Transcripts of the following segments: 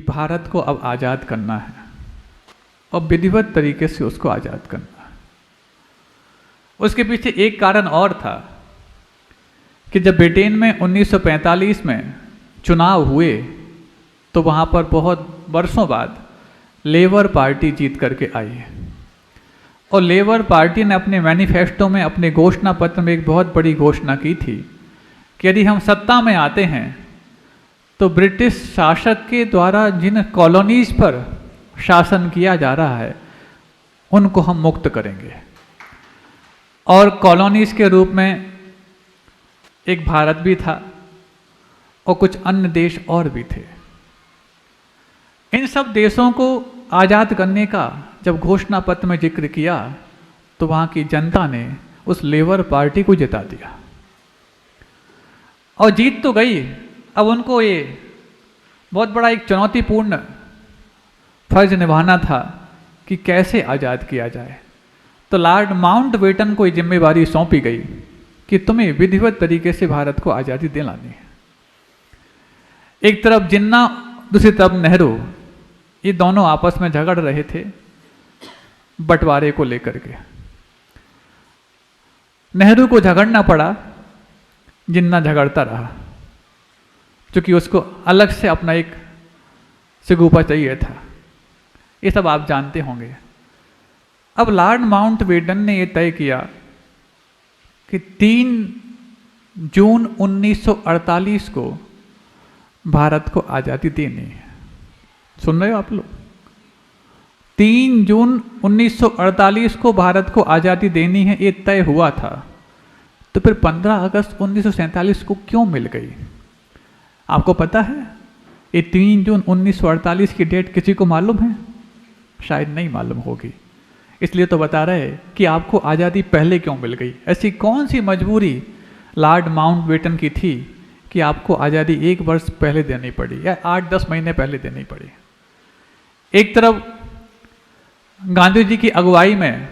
भारत को अब आज़ाद करना है और विधिवत तरीके से उसको आज़ाद करना है। उसके पीछे एक कारण और था कि जब ब्रिटेन में 1945 में चुनाव हुए तो वहाँ पर बहुत वर्षों बाद लेबर पार्टी जीत करके आई और लेबर पार्टी ने अपने मैनिफेस्टो में, अपने घोषणा पत्र में एक बहुत बड़ी घोषणा की थी कि यदि हम सत्ता में आते हैं तो ब्रिटिश शासक के द्वारा जिन कॉलोनीज पर शासन किया जा रहा है उनको हम मुक्त करेंगे। और कॉलोनीज के रूप में एक भारत भी था और कुछ अन्य देश और भी थे। इन सब देशों को आज़ाद करने का जब घोषणा पत्र में जिक्र किया तो वहाँ की जनता ने उस लेबर पार्टी को जिता दिया और जीत तो गई। अब उनको ये बहुत बड़ा एक चुनौतीपूर्ण फर्ज निभाना था कि कैसे आज़ाद किया जाए। तो लॉर्ड माउंटबेटन को ये जिम्मेवारी सौंपी गई कि तुम्हें विधिवत तरीके से भारत को आज़ादी दिलानी है। एक तरफ जिन्ना, दूसरी तरफ नेहरू, ये दोनों आपस में झगड़ रहे थे बंटवारे को लेकर के। नेहरू को झगड़ना पड़ा, जिन्ना झगड़ता रहा क्योंकि उसको अलग से अपना एक सिगुफा चाहिए था। ये सब आप जानते होंगे। अब लॉर्ड माउंटबेटन ने यह तय किया कि 3 जून 1948 को भारत को आज़ादी देनी है। सुन रहे हो आप लोग? 3 जून 1948 को भारत को आज़ादी देनी है, ये तय हुआ था। तो फिर 15 अगस्त 1947 को क्यों मिल गई? आपको पता है? ये 3 जून 1948 की डेट किसी को मालूम है? शायद नहीं मालूम होगी, इसलिए तो बता रहे हैं कि आपको आज़ादी पहले क्यों मिल गई। ऐसी कौन सी मजबूरी लॉर्ड माउंटबेटन की थी कि आपको आज़ादी 1 वर्ष पहले देनी पड़ी या 8-10 महीने पहले देनी पड़ी। एक तरफ गांधी जी की अगुवाई में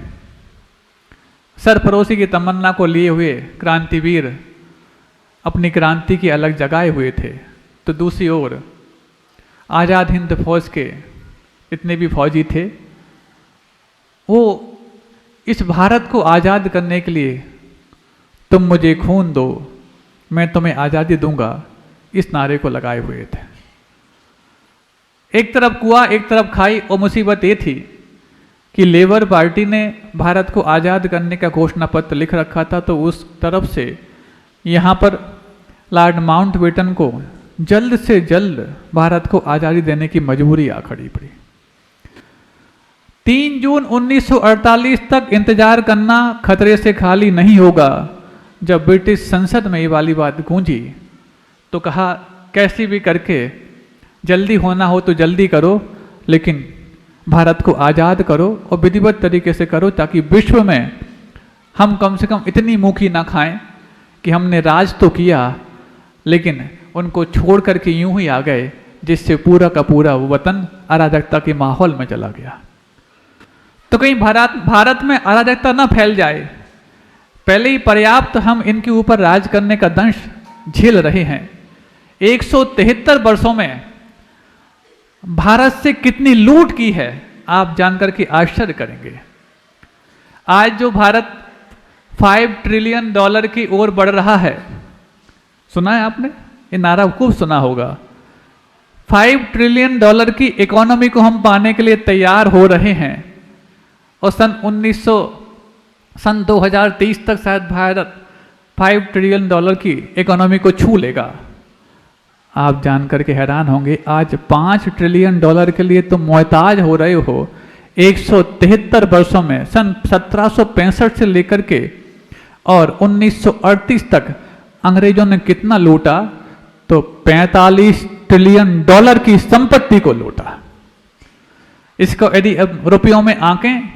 सरफरोशी की तमन्ना को लिए हुए क्रांतिवीर अपनी क्रांति की अलग जगाए हुए थे, तो दूसरी ओर आज़ाद हिंद फौज के इतने भी फौजी थे, वो इस भारत को आज़ाद करने के लिए तुम मुझे खून दो, मैं तुम्हें आज़ादी दूंगा, इस नारे को लगाए हुए थे। एक तरफ कुआं एक तरफ खाई। और मुसीबत ये थी कि लेबर पार्टी ने भारत को आज़ाद करने का घोषणा पत्र लिख रखा था, तो उस तरफ से यहाँ पर लॉर्ड माउंटबेटन को जल्द से जल्द भारत को आज़ादी देने की मजबूरी आ खड़ी पड़ी। 3 जून 1948 तक इंतजार करना खतरे से खाली नहीं होगा। जब ब्रिटिश संसद में ये वाली बात गूंजी तो कहा कैसी भी करके जल्दी होना हो तो जल्दी करो, लेकिन भारत को आज़ाद करो और विधिवत तरीके से करो, ताकि विश्व में हम कम से कम इतनी मुखी ना खाएं कि हमने राज तो किया लेकिन उनको छोड़ करके यूं ही आ गए, जिससे पूरा का पूरा वतन अराजकता के माहौल में चला गया। तो कहीं भारत में अराजकता न फैल जाए, पहले ही पर्याप्त हम इनके ऊपर राज करने का दंश झेल रहे हैं। 173 वर्षों में भारत से कितनी लूट की है आप जानकर के आश्चर्य करेंगे। आज जो भारत $5 ट्रिलियन की ओर बढ़ रहा है, सुना है आपने? ये नारा खूब सुना होगा। $5 ट्रिलियन की इकोनॉमी को हम पाने के लिए तैयार हो रहे हैं और सन 2023 तक शायद भारत $5 ट्रिलियन की इकोनॉमी को छू लेगा। आप जानकर के हैरान होंगे, आज $5 ट्रिलियन के लिए तुम मोहताज हो रहे हो। 173 वर्षों में सन 1765 से लेकर के और 1938 तक अंग्रेजों ने कितना लूटा? तो $45 ट्रिलियन की संपत्ति को लूटा। इसको यदि अब रुपयों में आंकें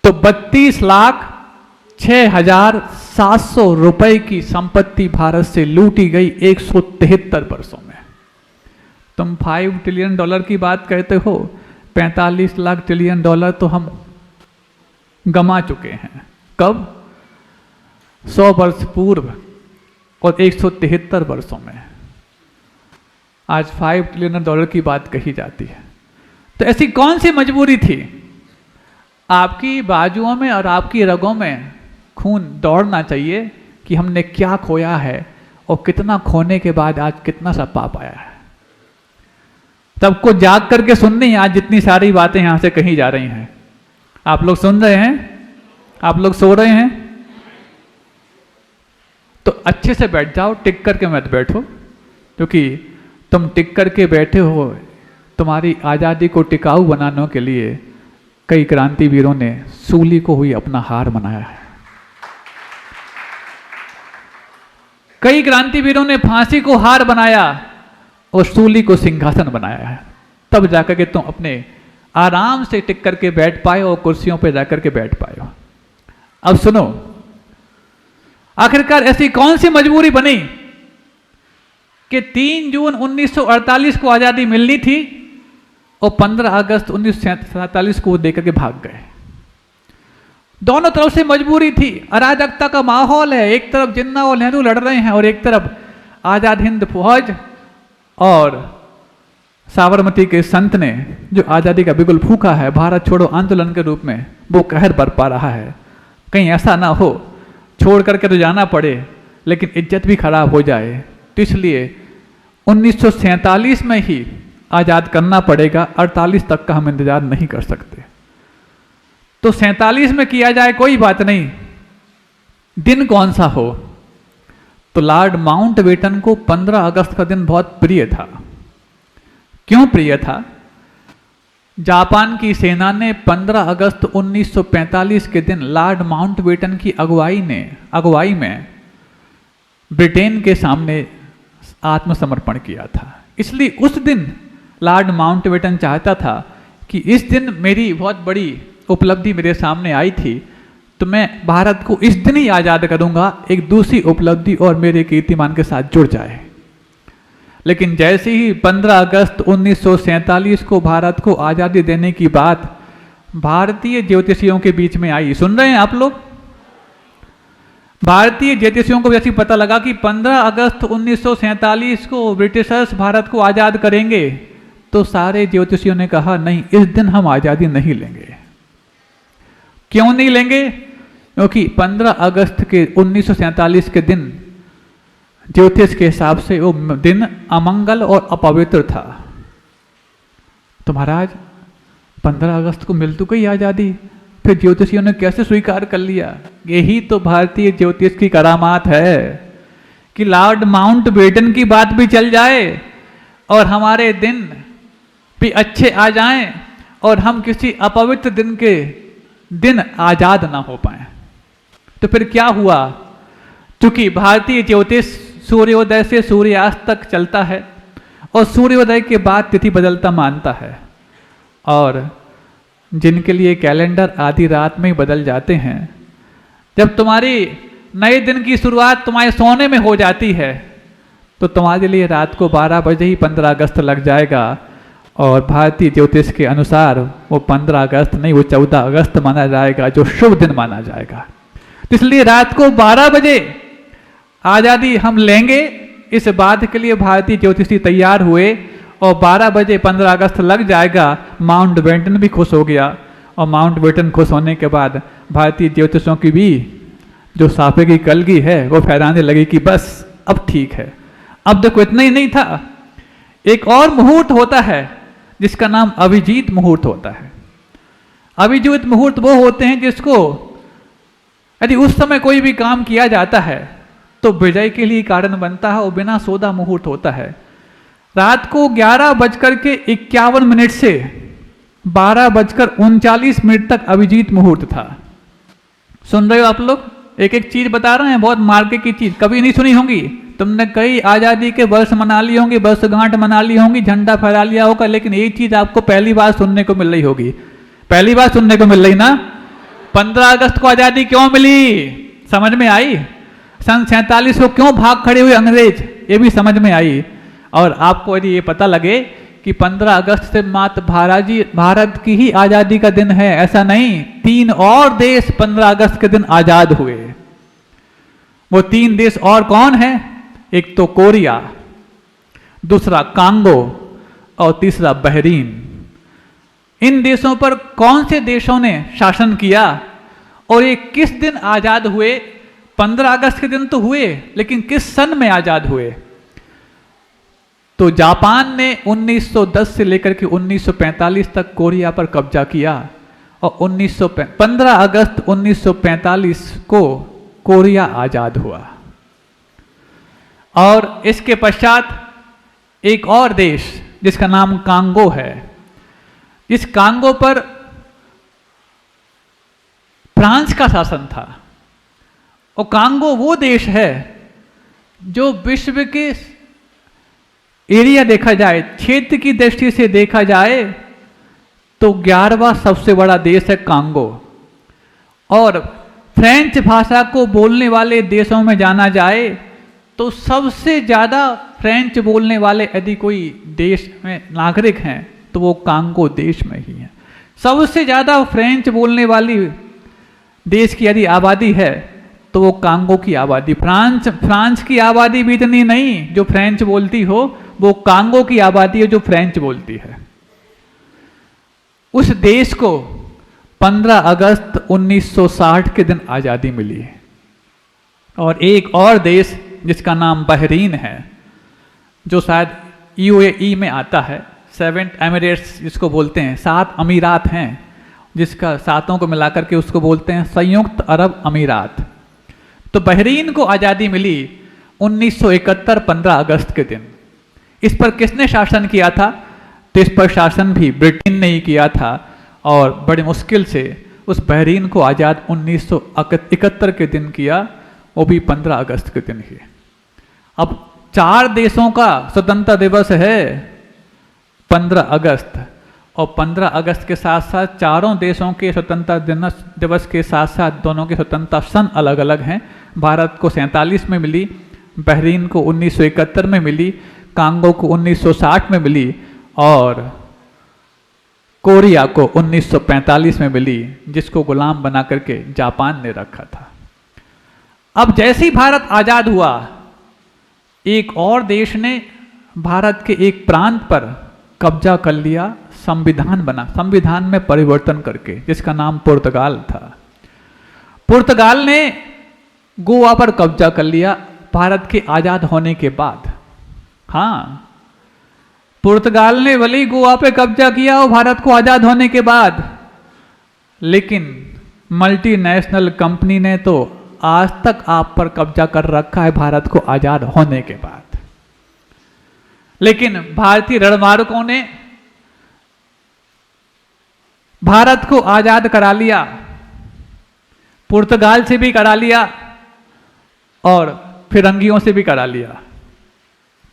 तो 32,06,700 रुपए की संपत्ति भारत से लूटी गई 173 वर्षों में। तुम $5 ट्रिलियन की बात कहते हो, 45 लाख ट्रिलियन तो हम गमा चुके हैं। कब? 100 वर्ष पूर्व और 173 वर्षों में। आज $5 ट्रिलियन की बात कही जाती है। तो ऐसी कौन सी मजबूरी थी? आपकी बाजुओं में और आपकी रगों में खून दौड़ना चाहिए कि हमने क्या खोया है और कितना खोने के बाद आज कितना सा पा पाया है। सबको जाग करके सुननी है आज जितनी सारी बातें यहां से कही जा रही हैं। आप लोग सुन रहे हैं? आप लोग सो रहे हैं? तो अच्छे से बैठ जाओ, टिक करके मत बैठो, क्योंकि तुम टिक करके बैठे हो। तुम्हारी आज़ादी को टिकाऊ बनाने के लिए कई क्रांतिवीरों ने सूली को हुई अपना हार बनाया है। कई क्रांतिवीरों ने फांसी को हार बनाया और सूली को सिंहासन बनाया है। तब जाकर के तुम अपने आराम से टिक करके बैठ पाए और कुर्सियों पर जाकर के बैठ पाए हो। अब सुनो, आखिरकार ऐसी कौन सी मजबूरी बनी कि 3 जून 1948 को आजादी मिलनी थी और 15 अगस्त 1947 को वो देकर के भाग गए। दोनों तरफ से मजबूरी थी, अराजकता का माहौल है। एक तरफ जिन्ना और नेहरू लड़ रहे हैं और एक तरफ आजाद हिंद फौज और साबरमती के संत ने जो आजादी का बिगुल फूंका है भारत छोड़ो आंदोलन के रूप में, वो कहर बरपा रहा है। कहीं ऐसा ना हो छोड़ करके तो जाना पड़े लेकिन इज्जत भी खराब हो जाए, तो इसलिए 1947 में ही आज़ाद करना पड़ेगा। 48 तक का हम इंतजार नहीं कर सकते। तो 47 में किया जाए कोई बात नहीं, दिन कौन सा हो? तो लॉर्ड माउंटबेटन को 15 अगस्त का दिन बहुत प्रिय था। क्यों प्रिय था? जापान की सेना ने 15 अगस्त 1945 के दिन लॉर्ड माउंटबेटन की अगुवाई में ब्रिटेन के सामने आत्मसमर्पण किया था। इसलिए उस दिन लॉर्ड माउंटबेटन चाहता था कि इस दिन मेरी बहुत बड़ी उपलब्धि मेरे सामने आई थी, तो मैं भारत को इस दिन ही आज़ाद करूंगा, एक दूसरी उपलब्धि और मेरे कीर्तिमान के साथ जुड़ जाए। लेकिन जैसे ही 15 अगस्त 1947 को भारत को आज़ादी देने की बात भारतीय ज्योतिषियों के बीच में आई, सुन रहे हैं आप लोग? भारतीय ज्योतिषियों को जैसे पता लगा कि 15 अगस्त 1947 को ब्रिटिशर्स भारत को आज़ाद करेंगे, तो सारे ज्योतिषियों ने कहा नहीं, इस दिन हम आज़ादी नहीं लेंगे। क्यों नहीं लेंगे? क्योंकि 15 अगस्त के 1947 के दिन ज्योतिष के हिसाब से वो दिन अमंगल और अपवित्र था। तो महाराज 15 अगस्त को मिल तो गई आज़ादी, फिर ज्योतिषियों ने कैसे स्वीकार कर लिया? यही तो भारतीय ज्योतिष की करामात है कि लॉर्ड माउंटबेटन की बात भी चल जाए और हमारे दिन भी अच्छे आ जाएं और हम किसी अपवित्र दिन के दिन आज़ाद ना हो पाए। तो फिर क्या हुआ? क्योंकि भारतीय ज्योतिष सूर्योदय से सूर्यास्त तक चलता है और सूर्योदय के बाद तिथि बदलता मानता है, और जिनके लिए कैलेंडर आधी रात में ही बदल जाते हैं। जब तुम्हारी नए दिन की शुरुआत तुम्हारे सोने में हो जाती है तो तुम्हारे लिए रात को 12 बजे ही 15 अगस्त लग जाएगा, और भारतीय ज्योतिष के अनुसार वो 15 अगस्त नहीं, वो 14 अगस्त माना जाएगा, जो शुभ दिन माना जाएगा। इसलिए रात को 12 बजे आज़ादी हम लेंगे, इस बात के लिए भारतीय ज्योतिषी तैयार हुए और 12 बजे 15 अगस्त लग जाएगा। माउंटबेटन भी खुश हो गया, और माउंटबेटन खुश होने के बाद भारतीय ज्योतिषों की भी जो साफे की कलगी है वो फहराने लगी कि बस अब ठीक है। अब देखो इतना ही नहीं था, एक और मुहूर्त होता है जिसका नाम अभिजीत मुहूर्त होता है। अभिजीत मुहूर्त वो होते हैं जिसको यदि उस समय कोई भी काम किया जाता है तो विजय के लिए कारण बनता है, और बिना सोदा मुहूर्त होता है। रात को 11:51 से 12:39 तक अभिजीत मुहूर्त था। सुन रहे हो आप लोग? एक एक चीज बता रहे हैं, बहुत मार्केट की चीज कभी नहीं सुनी होंगी तुमने। कई आजादी के वर्ष मना ली होंगी, वर्षगांठ मना ली होंगी, झंडा फहरा लिया होगा, लेकिन एक चीज आपको पहली बार सुनने को मिल रही होगी। पहली बार सुनने को मिल रही ना? 15 अगस्त को आजादी क्यों मिली समझ में आई? सन 47 को क्यों भाग खड़े हुए अंग्रेज, ये भी समझ में आई। और आपको यदि ये पता लगे कि 15 अगस्त से मात्र भारत की ही आजादी का दिन है, ऐसा नहीं, 3 और देश 15 अगस्त के दिन आजाद हुए। वो 3 देश और कौन है? एक तो कोरिया, दूसरा कांगो और तीसरा बहरीन। इन देशों पर कौन से देशों ने शासन किया और ये किस दिन आजाद हुए? 15 अगस्त के दिन तो हुए, लेकिन किस सन में आजाद हुए? तो जापान ने 1910 से लेकर के 1945 तक कोरिया पर कब्जा किया और 15 अगस्त 1945 को कोरिया आजाद हुआ। और इसके पश्चात एक और देश जिसका नाम कांगो है, इस कांगो पर फ्रांस का शासन था। और कांगो वो देश है जो विश्व के एरिया देखा जाए, क्षेत्र की दृष्टि से देखा जाए तो 11वां सबसे बड़ा देश है कांगो। और फ्रेंच भाषा को बोलने वाले देशों में जाना जाए तो सबसे ज़्यादा फ्रेंच बोलने वाले यदि कोई देश में नागरिक हैं तो वो कांगो देश में ही है। सबसे ज़्यादा फ्रेंच बोलने वाली देश की यदि आबादी है तो वो कांगो की आबादी। फ्रांस की आबादी भी इतनी नहीं जो फ्रेंच बोलती हो, वो कांगो की आबादी है जो फ्रेंच बोलती है। उस देश को 15 अगस्त 1960 के दिन आज़ादी मिली। और एक और देश जिसका नाम बहरीन है, जो शायद यूएई में आता है, 7 एमिरेट्स जिसको बोलते हैं, 7 अमीरात हैं, जिसका सातों को मिलाकर के उसको बोलते हैं संयुक्त अरब अमीरात। तो बहरीन को आज़ादी मिली 1971 15 अगस्त के दिन। इस पर किसने शासन किया था? तो इस पर शासन भी ब्रिटेन ने ही किया था और बड़ी मुश्किल से उस बहरीन को आज़ाद 1971 के दिन किया, वो भी 15 अगस्त के दिन ही। अब 4 देशों का स्वतंत्रता दिवस है 15 अगस्त, और 15 अगस्त के साथ साथ चारों देशों के स्वतंत्रता दिवस के साथ साथ दोनों के स्वतंत्रता सन अलग अलग हैं। भारत को 47 में मिली, बहरीन को 1971 में मिली, कांगो को 1960 में मिली और कोरिया को 1945 में मिली, जिसको गुलाम बना करके जापान ने रखा था। अब जैसे ही भारत आज़ाद हुआ, एक और देश ने भारत के एक प्रांत पर कब्जा कर लिया, संविधान बना, संविधान में परिवर्तन करके, जिसका नाम पुर्तगाल था। पुर्तगाल ने गोवा पर कब्जा कर लिया भारत के आज़ाद होने के बाद। हाँ, पुर्तगाल ने भले ही गोवा पे कब्जा किया हो भारत को आज़ाद होने के बाद, लेकिन मल्टीनेशनल कंपनी ने तो आज तक आप पर कब्जा कर रखा है भारत को आज़ाद होने के बाद। लेकिन भारतीय रणमार्गों ने भारत को आज़ाद करा लिया, पुर्तगाल से भी करा लिया और फिरंगियों से भी करा लिया।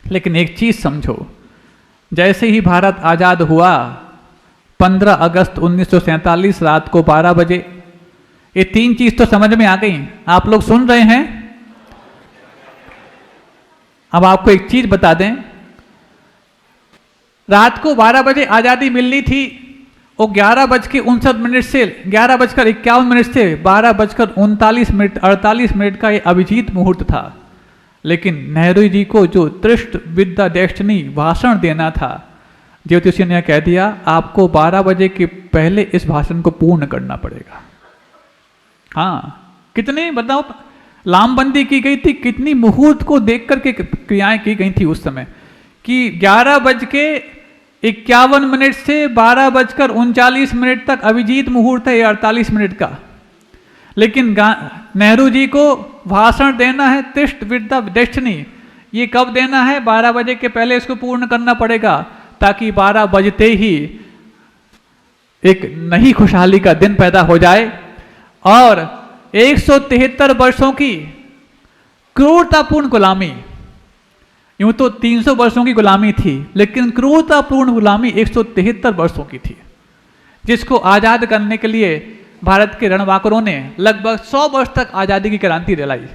लेकिन एक चीज़ समझो, जैसे ही भारत आज़ाद हुआ 15 अगस्त 1947 रात को 12 बजे, ये 3 चीज़ तो समझ में आ गई। आप लोग सुन रहे हैं? अब आपको एक चीज़ बता दें, रात को 12 बजे आज़ादी मिलनी थी, वो 11:59 से 11:51 से 12:39 48 मिनट का ये अभिजीत मुहूर्त था। लेकिन नेहरू जी को जो त्रिष्ट विद द डेस्टिनी भाषण देना था, ज्योतिषी ने कह दिया आपको 12 बजे के पहले इस भाषण को पूर्ण करना पड़ेगा। हाँ, कितने बताओ लामबंदी की गई थी, कितनी मुहूर्त को देख करके क्रियाएं की गई थी उस समय, कि 11:51 से 12:39 तक अभिजीत मुहूर्त है, 48 मिनट का। लेकिन नेहरू जी को भाषण देना है त्रिष्ट विद द डेस्टिनी, ये कब देना है? 12 बजे के पहले इसको पूर्ण करना पड़ेगा, ताकि 12 बजते ही एक नई खुशहाली का दिन पैदा हो जाए। और 173 वर्षों की क्रूरतापूर्ण गुलामी, यूं तो 300 वर्षों की गुलामी थी, लेकिन क्रूरतापूर्ण गुलामी 173 वर्षों की थी, जिसको आज़ाद करने के लिए भारत के रणबांकुरों ने लगभग 100 वर्ष तक आज़ादी की क्रांति दिलाई।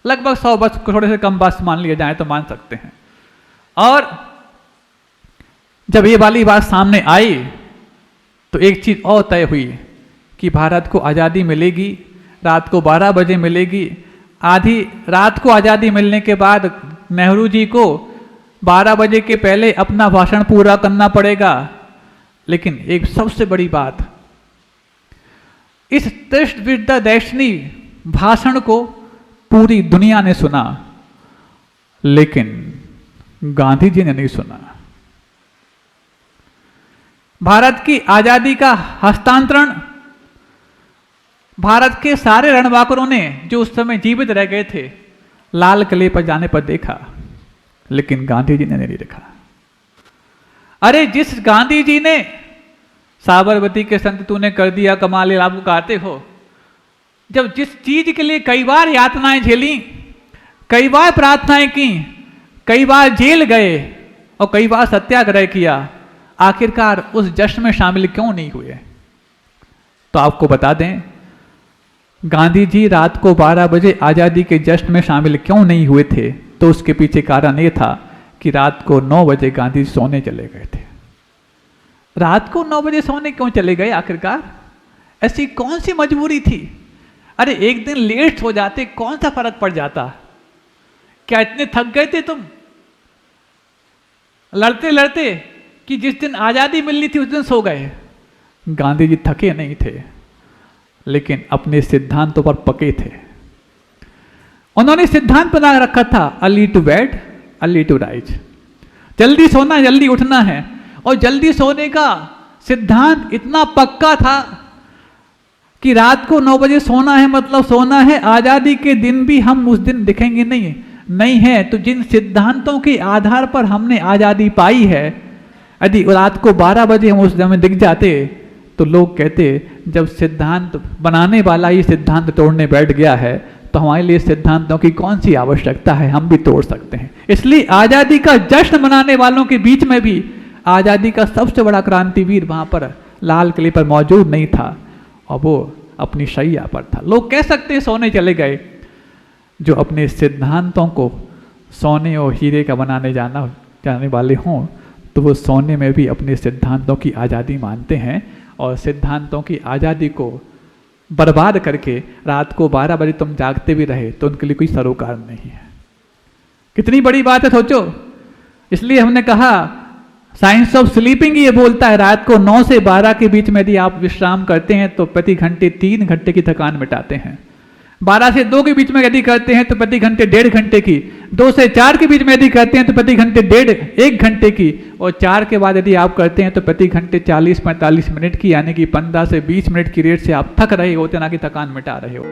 लगभग 100 वर्ष, थोड़े से कम बात मान लिया जाए तो मान सकते हैं। और जब ये वाली बात सामने आई तो एक चीज़ और तय हुई कि भारत को आज़ादी मिलेगी, रात को 12 बजे मिलेगी। आधी रात को आज़ादी मिलने के बाद नेहरू जी को 12 बजे के पहले अपना भाषण पूरा करना पड़ेगा। लेकिन एक सबसे बड़ी बात, इस टेस्ट विद द डेस्टिनी भाषण को पूरी दुनिया ने सुना, लेकिन गांधी जी ने नहीं सुना। भारत की आजादी का हस्तांतरण भारत के सारे रणबांकुरों ने जो उस समय जीवित रह गए थे लाल किले पर जाने पर देखा, लेकिन गांधी जी ने नहीं देखा। अरे जिस गांधी जी ने साबरमती के संत तूने कर दिया कमाल आप गाते हो, जब जिस चीज के लिए कई बार यातनाएं झेली, कई बार प्रार्थनाएं की, कई बार जेल गए और कई बार सत्याग्रह किया, आखिरकार उस जश्न में शामिल क्यों नहीं हुए? तो आपको बता दें, गांधी जी रात को 12 बजे आजादी के जश्न में शामिल क्यों नहीं हुए थे? तो उसके पीछे कारण ये था कि रात को 9 बजे गांधी सोने चले गए थे। रात को 9 बजे सोने क्यों चले गए आखिरकार? ऐसी कौन सी मजबूरी थी? अरे एक दिन लेट हो जाते कौन सा फर्क पड़ जाता? क्या इतने थक गए थे तुम लड़ते लड़ते कि जिस दिन आजादी मिलनी थी उस दिन सो गए? गांधी जी थके नहीं थे, लेकिन अपने सिद्धांतों पर पके थे। उन्होंने सिद्धांत बना रखा था, early to bed early to rise, जल्दी सोना जल्दी उठना है। और जल्दी सोने का सिद्धांत इतना पक्का था कि रात को 9 बजे सोना है मतलब सोना है, आजादी के दिन भी हम उस दिन दिखेंगे नहीं है। तो जिन सिद्धांतों के आधार पर हमने आजादी पाई है, यदि रात को 12 बजे हम उस समय दिख जाते तो लोग कहते जब सिद्धांत बनाने वाला ये सिद्धांत तोड़ने बैठ गया है तो हमारे लिए सिद्धांतों की कौन सी आवश्यकता है, हम भी तोड़ सकते हैं। इसलिए आजादी का जश्न मनाने वालों के बीच में भी आजादी का सबसे बड़ा क्रांतिवीर वहां पर लाल किले पर मौजूद नहीं था और वो अपनी शैया पर था। लोग कह सकते हैं सोने चले गए, जो अपने सिद्धांतों को सोने और हीरे का बनाने जाने वाले हों तो वो सोने में भी अपने सिद्धांतों की आज़ादी मानते हैं और सिद्धांतों की आज़ादी को बर्बाद करके रात को 12 बजे तुम जागते भी रहे तो उनके लिए कोई सरोकार नहीं है। कितनी बड़ी बात है सोचो। इसलिए हमने कहा साइंस ऑफ स्लीपिंग ये बोलता है रात को 9 से 12 के बीच में यदि आप विश्राम करते हैं तो प्रति घंटे 3 घंटे की थकान मिटाते हैं। 12 से 2 के बीच में यदि करते हैं तो प्रति घंटे 1.5 घंटे की, 2 से 4 के बीच में यदि करते हैं तो प्रति घंटे 1.5 घंटे की, और 4 के बाद यदि आप करते हैं तो प्रति घंटे 40-45 मिनट की, यानी कि 15 से 20 मिनट की रेट से आप थक रहे होते ना कि थकान मिटा रहे हो।